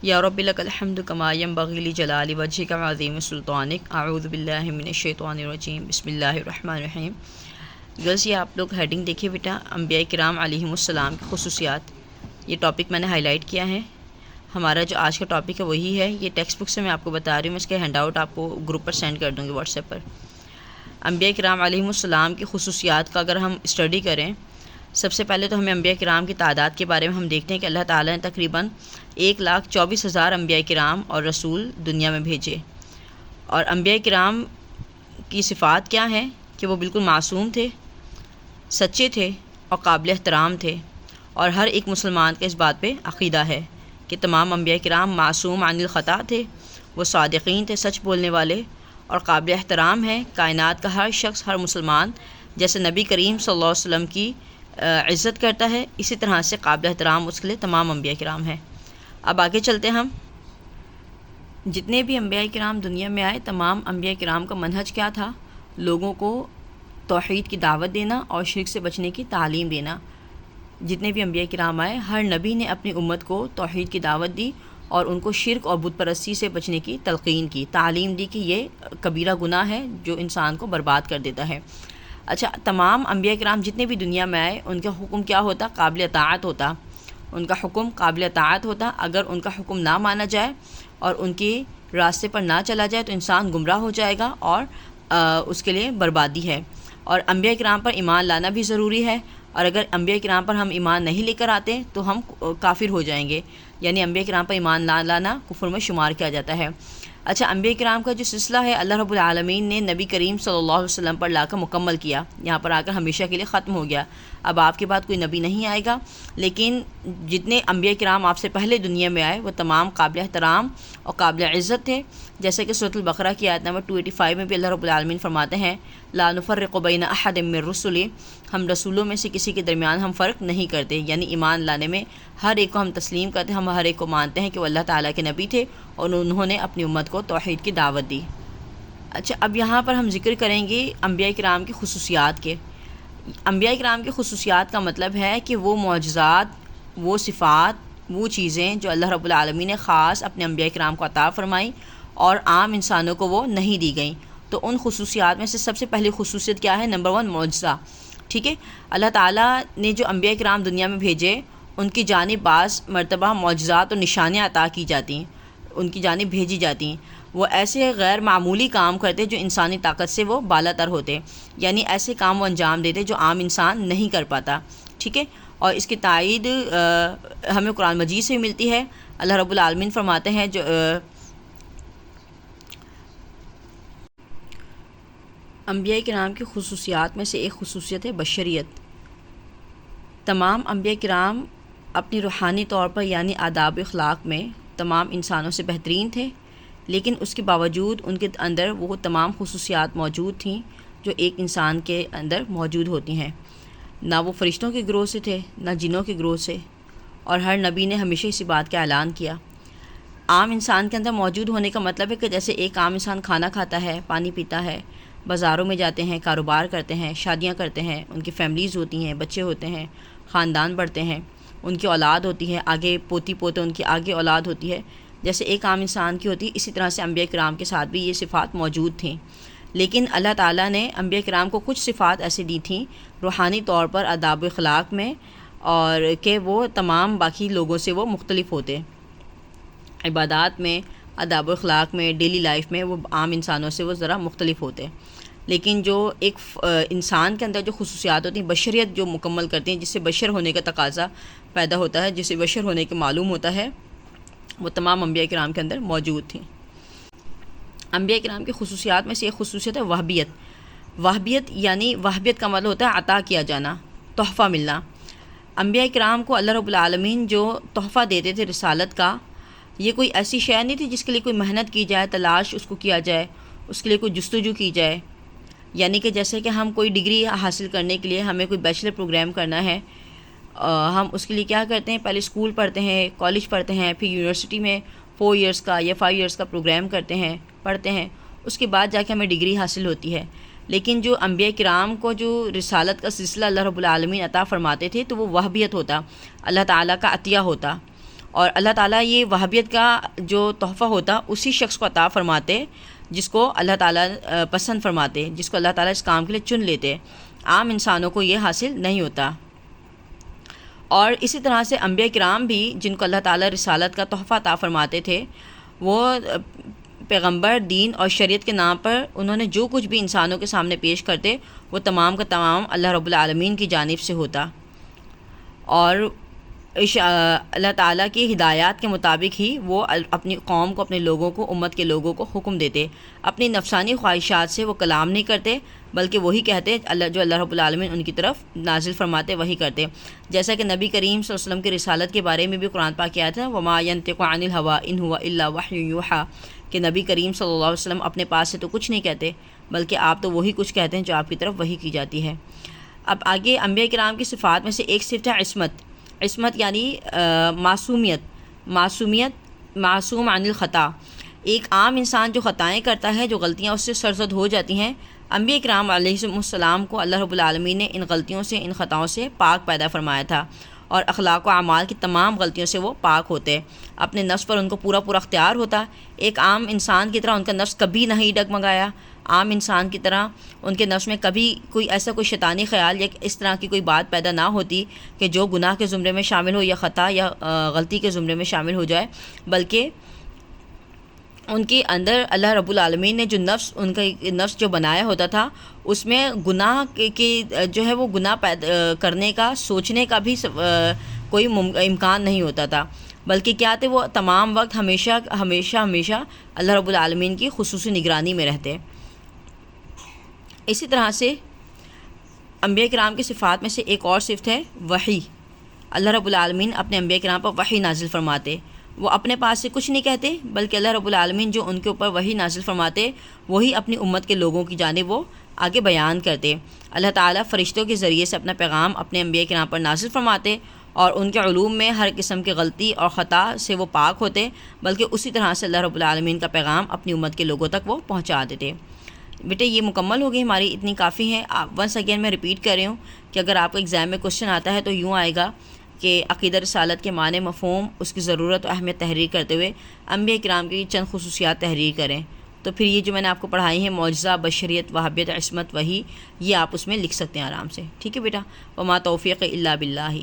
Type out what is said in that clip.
یا رب لک الحمد کما ینبغی لجلال وجہک وعظیم سلطانک اعوذ باللہ من الشیطان الرجیم بسم اللہ الرحمن الرحیم۔ گرلس یہ آپ لوگ ہیڈنگ دیکھیے بیٹا، انبیاء کرام علیہم السلام کی خصوصیات، یہ ٹاپک میں نے ہائی لائٹ کیا ہے۔ ہمارا جو آج کا ٹاپک ہے وہی ہے، یہ ٹیکسٹ بک سے میں آپ کو بتا رہی ہوں، میں اس کا ہینڈ آؤٹ آپ کو گروپ پر سینڈ کر دوں گی واٹس ایپ پر۔ انبیاء کرام علیہم السلام کی خصوصیات کا اگر ہم اسٹڈی کریں، سب سے پہلے تو ہمیں انبیاء کرام کی تعداد کے بارے میں ہم دیکھتے ہیں کہ اللہ تعالیٰ نے تقریباً 1,24,000 انبیاء کرام اور رسول دنیا میں بھیجے۔ اور انبیاء کرام کی صفات کیا ہیں کہ وہ بالکل معصوم تھے، سچے تھے اور قابل احترام تھے، اور ہر ایک مسلمان کا اس بات پہ عقیدہ ہے کہ تمام انبیاء کرام معصوم عن الخطا تھے، وہ صادقین تھے، سچ بولنے والے اور قابل احترام ہیں۔ کائنات کا ہر شخص، ہر مسلمان جیسے نبی کریم صلی اللہ علیہ وسلم کی عزت کرتا ہے، اسی طرح سے قابل احترام اس کے لیے تمام انبیاء کرام ہیں۔ اب آگے چلتے ہیں، ہم جتنے بھی انبیاء کرام دنیا میں آئے، تمام انبیاء کرام کا منہج کیا تھا؟ لوگوں کو توحید کی دعوت دینا اور شرک سے بچنے کی تعلیم دینا۔ جتنے بھی انبیاء کرام آئے، ہر نبی نے اپنی امت کو توحید کی دعوت دی اور ان کو شرک اور بت پرستی سے بچنے کی تلقین کی، تعلیم دی کہ یہ کبیرہ گناہ ہے جو انسان کو برباد کر دیتا ہے۔ اچھا، تمام انبیاء کرام جتنے بھی دنیا میں آئے، ان کا حکم کیا ہوتا؟ قابل اطاعت ہوتا۔ ان کا حکم قابل اطاعت ہوتا۔ اگر ان کا حکم نہ مانا جائے اور ان کے راستے پر نہ چلا جائے تو انسان گمراہ ہو جائے گا اور اس کے لیے بربادی ہے۔ اور انبیاء کرام پر ایمان لانا بھی ضروری ہے، اور اگر انبیاء کرام پر ہم ایمان نہیں لے کر آتے تو ہم کافر ہو جائیں گے، یعنی انبیاء کرام پر ایمان نہ لانا کفر میں شمار کیا جاتا ہے۔ اچھا، انبیاء کرام کا جو سلسلہ ہے اللہ رب العالمین نے نبی کریم صلی اللہ علیہ وسلم پر لا کر مکمل کیا، یہاں پر آ کر ہمیشہ کے لیے ختم ہو گیا۔ اب آپ کے بعد کوئی نبی نہیں آئے گا، لیکن جتنے انبیاء کرام آپ سے پہلے دنیا میں آئے وہ تمام قابل احترام اور قابل عزت تھے، جیسے کہ سورۃ البقرہ کی آیت نمبر 285 میں بھی اللہ رب العالمین فرماتے ہیں لا نفرق بین احد من رسلی، ہم رسولوں میں سے کسی کے درمیان ہم فرق نہیں کرتے، یعنی ایمان لانے میں ہر ایک کو ہم تسلیم کرتے ہیں، ہم ہر ایک کو مانتے ہیں کہ وہ اللہ تعالیٰ کے نبی تھے اور انہوں نے اپنی امت کو توحید کی دعوت دی۔ اچھا، اب یہاں پر ہم ذکر کریں گے انبیاء کرام کی خصوصیات کے۔ انبیاء کرام کی خصوصیات کا مطلب ہے کہ وہ معجزات، وہ صفات، وہ چیزیں جو اللہ رب العالمین نے خاص اپنے انبیاء کرام کو عطا فرمائیں اور عام انسانوں کو وہ نہیں دی گئیں۔ تو ان خصوصیات میں سے سب سے پہلی خصوصیت کیا ہے؟ نمبر 1 معجزہ، ٹھیک ہے۔ اللہ تعالیٰ نے جو انبیاء کرام دنیا میں بھیجے ان کی جانب بعض مرتبہ معجزات اور نشانیاں عطا کی جاتی ہیں، ان کی جانب بھیجی جاتی ہیں۔ وہ ایسے غیر معمولی کام کرتے جو انسانی طاقت سے وہ بالا تر ہوتے، یعنی ایسے کام وہ انجام دیتے جو عام انسان نہیں کر پاتا، ٹھیک ہے۔ اور اس کی تائید ہمیں قرآن مجید سے ملتی ہے۔ اللہ رب العالمین فرماتے ہیں جو انبیاء کرام کی خصوصیات میں سے ایک خصوصیت ہے بشریت۔ تمام انبیاء کرام اپنی روحانی طور پر یعنی آداب و اخلاق میں تمام انسانوں سے بہترین تھے، لیکن اس کے باوجود ان کے اندر وہ تمام خصوصیات موجود تھیں جو ایک انسان کے اندر موجود ہوتی ہیں۔ نہ وہ فرشتوں کے گروہ سے تھے، نہ جنوں کے گروہ سے، اور ہر نبی نے ہمیشہ اسی بات کا اعلان کیا۔ عام انسان کے اندر موجود ہونے کا مطلب ہے کہ جیسے ایک عام انسان کھانا کھاتا ہے، پانی پیتا ہے، بازاروں میں جاتے ہیں، کاروبار کرتے ہیں، شادیاں کرتے ہیں، ان کی فیملیز ہوتی ہیں، بچے ہوتے ہیں، خاندان بڑھتے ہیں، ان کی اولاد ہوتی ہے، آگے پوتی پوتے ان کی آگے اولاد ہوتی ہے، جیسے ایک عام انسان کی ہوتی ہے، اسی طرح سے انبیاء کرام کے ساتھ بھی یہ صفات موجود تھیں۔ لیکن اللہ تعالیٰ نے انبیاء کرام کو کچھ صفات ایسی دی تھیں روحانی طور پر آداب و اخلاق میں، اور کہ وہ تمام باقی لوگوں سے وہ مختلف ہوتے، عبادات میں، آداب و اخلاق میں، ڈیلی لائف میں وہ عام انسانوں سے وہ ذرا مختلف ہوتے۔ لیکن جو ایک انسان کے اندر جو خصوصیات ہوتی ہیں، بشریت جو مکمل کرتی ہیں، جس سے بشر ہونے کا تقاضا پیدا ہوتا ہے، جس سے بشر ہونے کے معلوم ہوتا ہے، وہ تمام انبیاء کرام کے اندر موجود تھیں۔ انبیاء کرام کی خصوصیات میں سے ایک خصوصیت ہے وہبیت۔ وہبیت یعنی وہبیت کا مطلب ہوتا ہے عطا کیا جانا، تحفہ ملنا۔ انبیاء کرام کو اللہ رب العالمین جو تحفہ دیتے تھے رسالت کا، یہ کوئی ایسی شے نہیں تھی جس کے لیے کوئی محنت کی جائے، تلاش اس کو کیا جائے، اس کے لیے کوئی جستجو کی جائے۔ یعنی کہ جیسے کہ ہم کوئی ڈگری حاصل کرنے کے لیے ہمیں کوئی بیچلر پروگرام کرنا ہے، ہم اس کے لیے کیا کرتے ہیں؟ پہلے اسکول پڑھتے ہیں، کالج پڑھتے ہیں، پھر یونیورسٹی میں 4 ایئرس کا یا 5 ایئرس کا پروگرام کرتے ہیں، پڑھتے ہیں، اس کے بعد جا کے ہمیں ڈگری حاصل ہوتی ہے۔ لیکن جو انبیاء کرام کو جو رسالت کا سلسلہ اللہ رب العالمین عطا فرماتے تھے تو وہ وہبیت ہوتا، اللہ تعالیٰ کا عطیہ ہوتا، اور اللہ تعالیٰ یہ وہابیت کا جو تحفہ ہوتا اسی شخص کو عطا فرماتے جس کو اللہ تعالیٰ پسند فرماتے، جس کو اللہ تعالیٰ اس کام کے لیے چن لیتے، عام انسانوں کو یہ حاصل نہیں ہوتا۔ اور اسی طرح سے انبیاء کرام بھی جن کو اللہ تعالیٰ رسالت کا تحفہ عطا فرماتے تھے، وہ پیغمبر، دین اور شریعت کے نام پر انہوں نے جو کچھ بھی انسانوں کے سامنے پیش کرتے وہ تمام کا تمام اللہ رب العالمین کی جانب سے ہوتا، اور اللہ تعالیٰ کی ہدایات کے مطابق ہی وہ اپنی قوم کو، اپنے لوگوں کو، امت کے لوگوں کو حکم دیتے۔ اپنی نفسانی خواہشات سے وہ کلام نہیں کرتے، بلکہ وہی کہتے جو اللہ رب العالمین ان کی طرف نازل فرماتے وہی کرتے۔ جیسا کہ نبی کریم صلی اللہ علیہ وسلم کی رسالت کے بارے میں بھی قرآن پاک کی آیت ہے وَمَا يَنطِقُ عَنِ الْهَوَىٰ إِنْ هُوَ إِلَّا وَحْيٌ يُوحَىٰ، کہ نبی کریم صلی اللہ علیہ وسلم اپنے پاس سے تو کچھ نہیں کہتے، بلکہ آپ تو وہی کچھ کہتے ہیں جو آپ کی طرف وحی کی جاتی ہے۔ اب آگے انبیاء کرام کی صفات میں سے ایک صفت ہے عصمت یعنی معصوم عن الخطا۔ ایک عام انسان جو خطائیں کرتا ہے، جو غلطیاں اس سے سرزد ہو جاتی ہیں، انبیاء کرام علیہ السلام کو اللہ رب العالمین نے ان غلطیوں سے، ان خطاؤں سے پاک پیدا فرمایا تھا، اور اخلاق و اعمال کی تمام غلطیوں سے وہ پاک ہوتے، اپنے نفس پر ان کو پورا اختیار ہوتا۔ ایک عام انسان کی طرح ان کا نفس کبھی نہیں ڈگمگایا، عام انسان کی طرح ان کے نفس میں کبھی کوئی ایسا کوئی شیطانی خیال یا اس طرح کی کوئی بات پیدا نہ ہوتی کہ جو گناہ کے زمرے میں شامل ہو یا خطا یا غلطی کے زمرے میں شامل ہو جائے، بلکہ ان کے اندر اللہ رب العالمین نے جو ان کا نفس جو بنایا ہوتا تھا، اس میں گناہ کے جو ہے وہ گناہ کرنے کا، سوچنے کا بھی کوئی امکان نہیں ہوتا تھا، بلکہ کیا تھے، وہ تمام وقت ہمیشہ اللہ رب العالمین کی خصوصی نگرانی میں رہتے۔ اسی طرح سے انبیاء کرام کی صفات میں سے ایک اور صفت ہے وحی۔ اللہ رب العالمین اپنے انبیاء کرام پر وحی نازل فرماتے، وہ اپنے پاس سے کچھ نہیں کہتے، بلکہ اللہ رب العالمین جو ان کے اوپر وحی نازل فرماتے وہی اپنی امت کے لوگوں کی جانب وہ آگے بیان کرتے۔ اللہ تعالیٰ فرشتوں کے ذریعے سے اپنا پیغام اپنے انبیاء کرام پر نازل فرماتے، اور ان کے علوم میں ہر قسم کی غلطی اور خطا سے وہ پاک ہوتے، بلکہ اسی طرح سے اللہ رب العالمین کا پیغام اپنی امت کے لوگوں تک وہ پہنچا دیتے۔ بیٹے یہ مکمل ہوگی ہماری، اتنی کافی ہیں۔ ونس اگین میں ریپیٹ کر رہی ہوں کہ اگر آپ کو ایگزام میں کوشچن آتا ہے تو یوں آئے گا کہ عقیدہ رسالت کے معنی، مفہوم، اس کی ضرورت و اہمیت تحریر کرتے ہوئے انبیاء کرام کی چند خصوصیات تحریر کریں۔ تو پھر یہ جو میں نے آپ کو پڑھائی ہیں، معجزہ، بشریت، وہابیت، عصمت، وحی، یہ آپ اس میں لکھ سکتے ہیں آرام سے، ٹھیک ہے بیٹا۔ وما توفیق الا باللہ۔